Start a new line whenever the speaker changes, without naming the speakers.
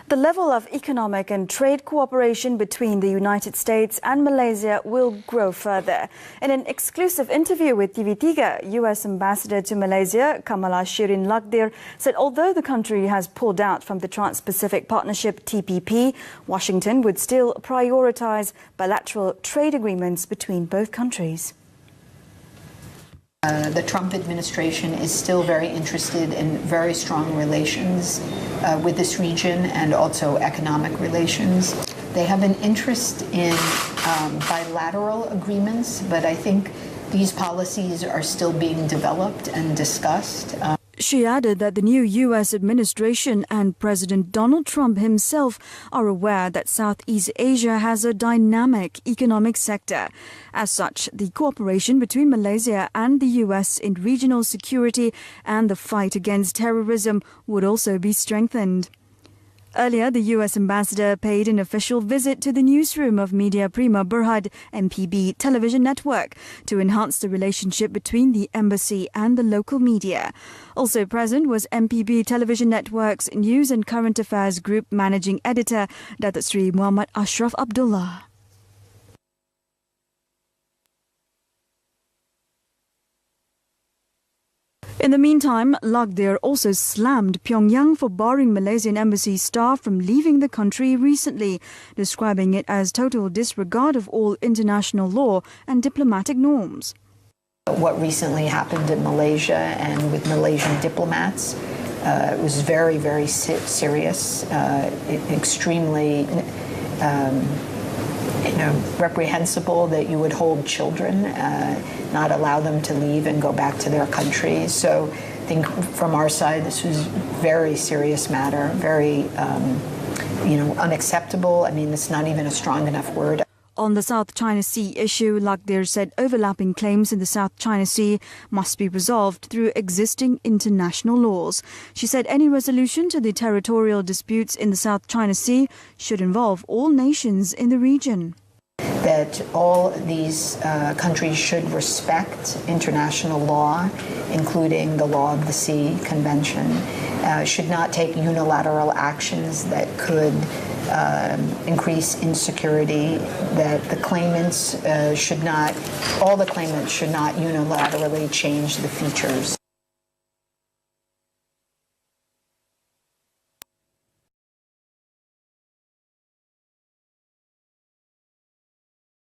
The level of economic and trade cooperation between the United States and Malaysia will grow further. In an exclusive interview with TV3, U.S. Ambassador to Malaysia, Kamala Shirin Lakhdhir, said although the country has pulled out from the Trans-Pacific Partnership TPP, Washington would still prioritize bilateral trade agreements between both countries.
The Trump administration is still very interested in very strong relations with this region and also economic relations. They have an interest in bilateral agreements, but I think these policies are still being developed and discussed.
She added that the new U.S. administration and President Donald Trump himself are aware that Southeast Asia has a dynamic economic sector. As such, the cooperation between Malaysia and the U.S. in regional security and the fight against terrorism would also be strengthened. Earlier, the U.S. ambassador paid an official visit to the newsroom of Media Prima Berhad MPB television network to enhance the relationship between the embassy and the local media. Also present was MPB television network's News and Current Affairs Group Managing Editor, Datuk Sri Muhammad Ashraf Abdullah. In the meantime, Lakhdhir also slammed Pyongyang for barring Malaysian embassy staff from leaving the country recently, describing it as total disregard of all international law and diplomatic norms.
What recently happened in Malaysia and with Malaysian diplomats was very, very serious, extremely reprehensible that you would hold children, not allow them to leave and go back to their country. So I think from our side, this was a very serious matter, very, unacceptable. I mean, it's not even a strong enough word.
On the South China Sea issue, Lakhdhir said overlapping claims in the South China Sea must be resolved through existing international laws. She said any resolution to the territorial disputes in the South China Sea should involve all nations in the region.
That all these countries should respect international law, including the Law of the Sea Convention, should not take unilateral actions that could increase insecurity, that the claimants all the claimants should not unilaterally change the features.